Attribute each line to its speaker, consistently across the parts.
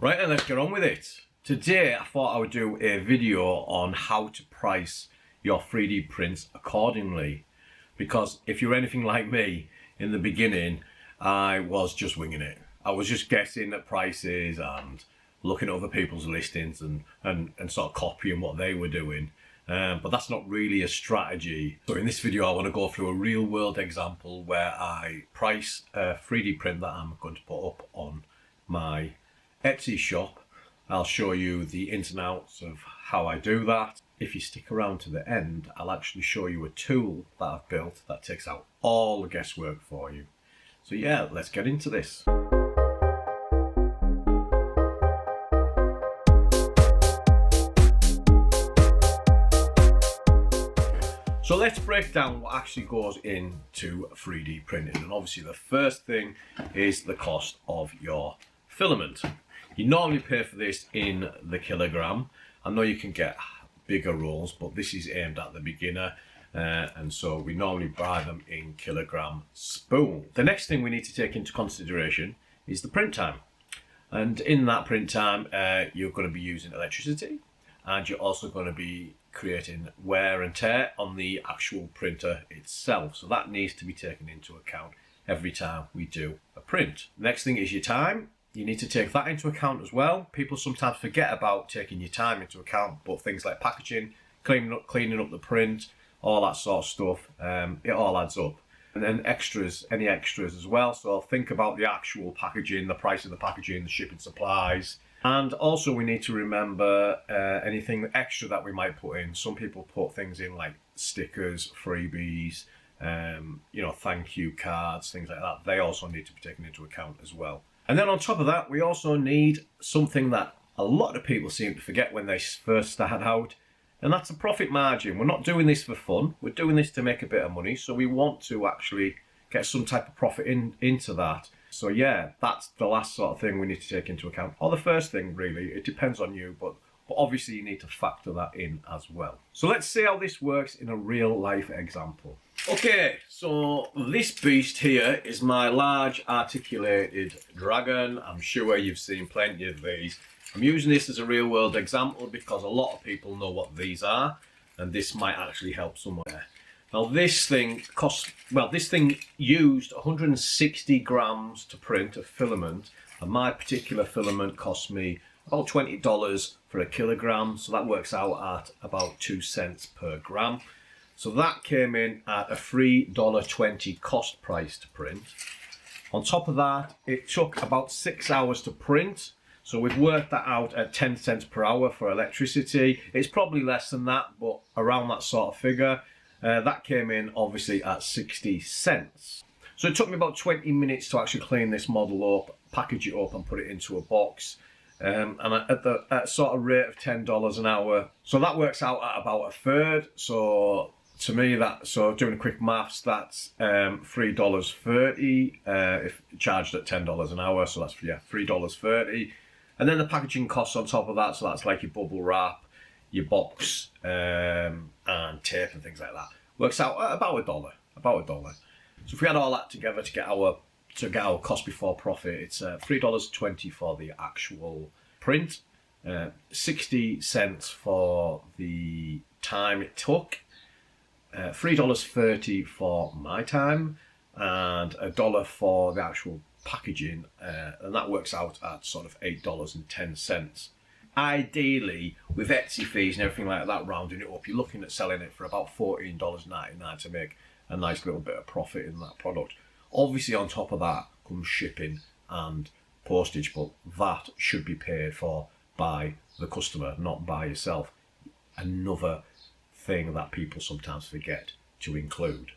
Speaker 1: Right, and let's get on with it. Today I thought I would do a video on how to price your 3D prints accordingly, because if you're anything like me, in the beginning I was just winging it. I was just guessing at prices and looking at other people's listings and sort of copying what they were doing. But that's not really a strategy. So in this video I want to go through a real world example where I price a 3D print that I'm going to put up on my Etsy shop. I'll show you the ins and outs of how I do that. If you stick around to the end, I'll actually show you a tool that I've built that takes out all the guesswork for you. So yeah, let's get into this. So let's break down what actually goes into 3D printing. And obviously the first thing is the cost of your filament. You normally pay for this in the kilogram. I know you can get bigger rolls, but this is aimed at the beginner. And so we normally buy them in kilogram spool. The next thing we need to take into consideration is the print time. And in that print time, you're going to be using electricity, and you're also going to be creating wear and tear on the actual printer itself. So that needs to be taken into account every time we do a print. Next thing is your time. You need to take that into account as well. People sometimes forget about taking your time into account, but things like packaging, cleaning up the print, all that sort of stuff, it all adds up. And then extras, any extras as well. So think about the actual packaging, the price of the packaging, the shipping supplies. And also we need to remember anything extra that we might put in. Some people put things in like stickers, freebies, thank you cards, things like that. They also need to be taken into account as well. And then on top of that, we also need something that a lot of people seem to forget when they first start out, and that's a profit margin. We're not doing this for fun. We're doing this to make a bit of money. So we want to actually get some type of profit into that. So yeah, that's the last sort of thing we need to take into account. Or the first thing, really. It depends on you, but obviously you need to factor that in as well. So let's see how this works in a real life example. Okay, so this beast here is my large articulated dragon. I'm sure you've seen plenty of these. I'm using this as a real world example because a lot of people know what these are, and this might actually help someone there. Now this thing used 160 grams to print a filament, and my particular filament cost me about $20 for a kilogram, so that works out at about 2 cents per gram. So that came in at a $3.20 cost price to print. On top of that, it took about 6 hours to print. So we've worked that out at 10 cents per hour for electricity. It's probably less than that, but around that sort of figure. That came in obviously at 60 cents. So it took me about 20 minutes to actually clean this model up, package it up and put it into a box. And at sort of rate of $10 an hour. So that works out at about a third. So to me, doing a quick maths, that's $3.30 if charged at $10 an hour. So that's, yeah, $3.30. And then the packaging costs on top of that. So that's like your bubble wrap, your box, and tape and things like that. Works out at about $1. So if we add all that together to get our cost before profit, it's $3.20 for the actual print, 60 cents for the time it took, $3.30 for my time, and $1 for the actual packaging, and that works out at sort of $8.10. Ideally, with Etsy fees and everything like that, rounding it up, you're looking at selling it for about $14.99 to make a nice little bit of profit in that product. Obviously, on top of that comes shipping and postage, but that should be paid for by the customer, not by yourself. Another thing that people sometimes forget to include.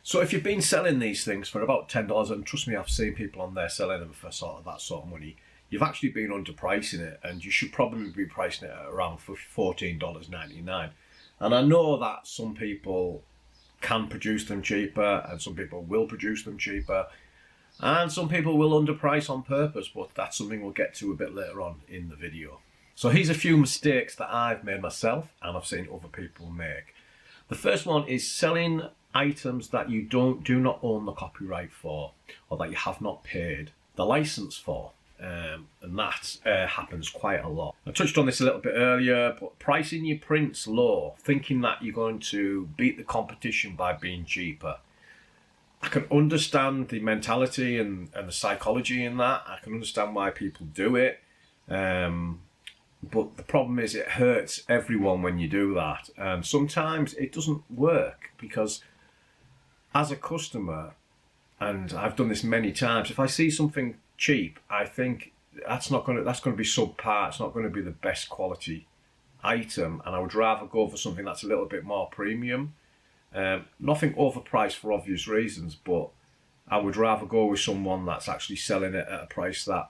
Speaker 1: So if you've been selling these things for about $10, and trust me, I've seen people on there selling them for sort of that sort of money, you've actually been underpricing it, and you should probably be pricing it at around $14.99. And I know that some people can produce them cheaper, and some people will produce them cheaper, and some people will underprice on purpose, but that's something we'll get to a bit later on in the video. So here's a few mistakes that I've made myself and I've seen other people make. The first one is selling items that you do not own the copyright for, or that you have not paid the license for. and that happens quite a lot. I touched on this a little bit earlier, but pricing your prints low, thinking that you're going to beat the competition by being cheaper. I can understand the mentality and the psychology in that. I can understand why people do it. But the problem is it hurts everyone when you do that. And sometimes it doesn't work because as a customer, and I've done this many times, if I see something cheap, I think that's going to be subpar. It's not going to be the best quality item, and I would rather go for something that's a little bit more premium. Nothing overpriced for obvious reasons, but I would rather go with someone that's actually selling it at a price that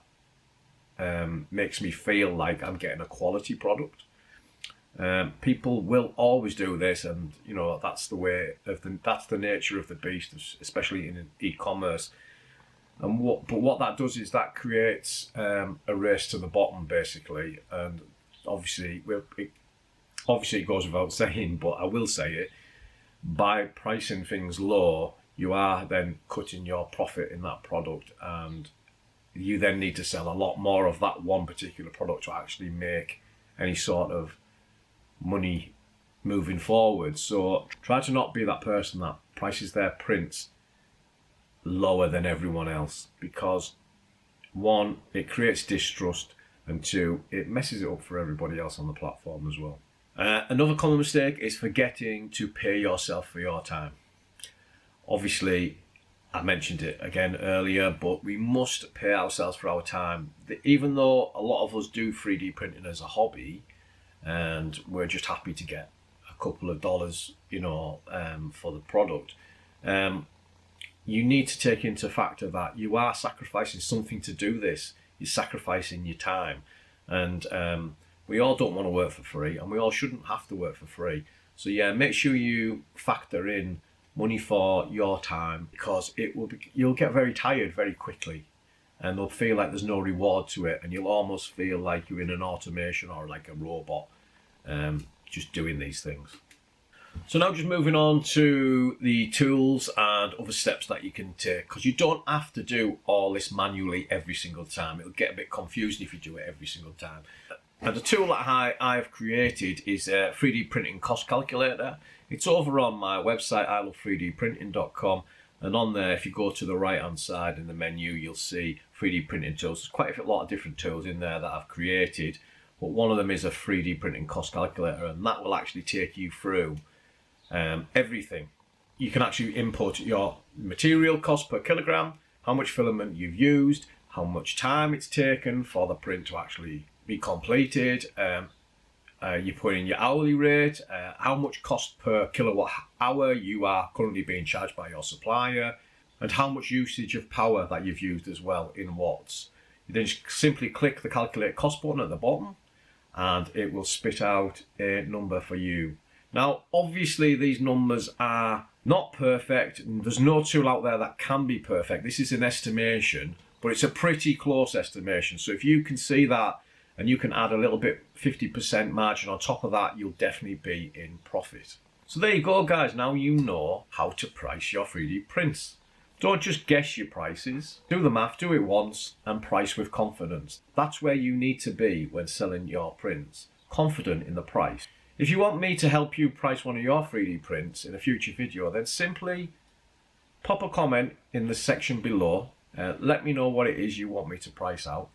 Speaker 1: makes me feel like I'm getting a quality product. People will always do this, and you know that's the nature of the beast, especially in e-commerce. And what that does is that creates a race to the bottom, basically. And obviously it goes without saying, but I will say it. By pricing things low, you are then cutting your profit in that product, and you then need to sell a lot more of that one particular product to actually make any sort of money moving forward. So try to not be that person that prices their prints lower than everyone else, because one, it creates distrust, and two, it messes it up for everybody else on the platform as well. Another common mistake is forgetting to pay yourself for your time. Obviously, I mentioned it again earlier, but we must pay ourselves for our time. Even though a lot of us do 3D printing as a hobby, and we're just happy to get a couple of dollars, for the product, you need to take into factor that you are sacrificing something to do this. You're sacrificing your time, and we all don't want to work for free, and we all shouldn't have to work for free. So yeah, make sure you factor in money for your time, because you'll get very tired very quickly, and they'll feel like there's no reward to it, and you'll almost feel like you're in an automation or like a robot, just doing these things. So now just moving on to the tools and other steps that you can take, because you don't have to do all this manually every single time. It'll get a bit confusing if you do it every single time. And the tool that I've created is a 3D printing cost calculator. It's over on my website, ilovefreedprinting.com, and on there, if you go to the right hand side in the menu, you'll see 3D printing tools. There's quite a lot of different tools in there that I've created, but one of them is a 3D printing cost calculator, and that will actually take you through everything. You can actually input your material cost per kilogram, how much filament you've used, how much time it's taken for the print to actually be completed. You put in your hourly rate, how much cost per kilowatt hour you are currently being charged by your supplier, and how much usage of power that you've used as well in watts. You then just simply click the calculate cost button at the bottom, and it will spit out a number for you. Now, obviously, these numbers are not perfect, and there's no tool out there that can be perfect. This is an estimation, but it's a pretty close estimation. So if you can see that, and you can add a little bit, 50% margin on top of that, you'll definitely be in profit. So there you go, guys. Now you know how to price your 3D prints. Don't just guess your prices. Do the math, do it once, and price with confidence. That's where you need to be when selling your prints. Confident in the price. If you want me to help you price one of your 3D prints in a future video, then simply pop a comment in the section below. Let me know what it is you want me to price out,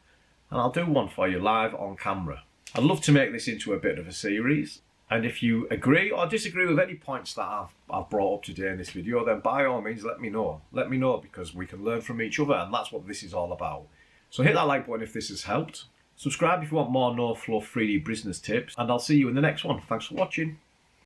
Speaker 1: and I'll do one for you live on camera. I'd love to make this into a bit of a series, and if you agree or disagree with any points that I've brought up today in this video, then by all means let me know. Let me know, because we can learn from each other, and that's what this is all about. So hit that like button if this has helped. Subscribe if you want more no-fluff 3D business tips, and I'll see you in the next one. Thanks for watching.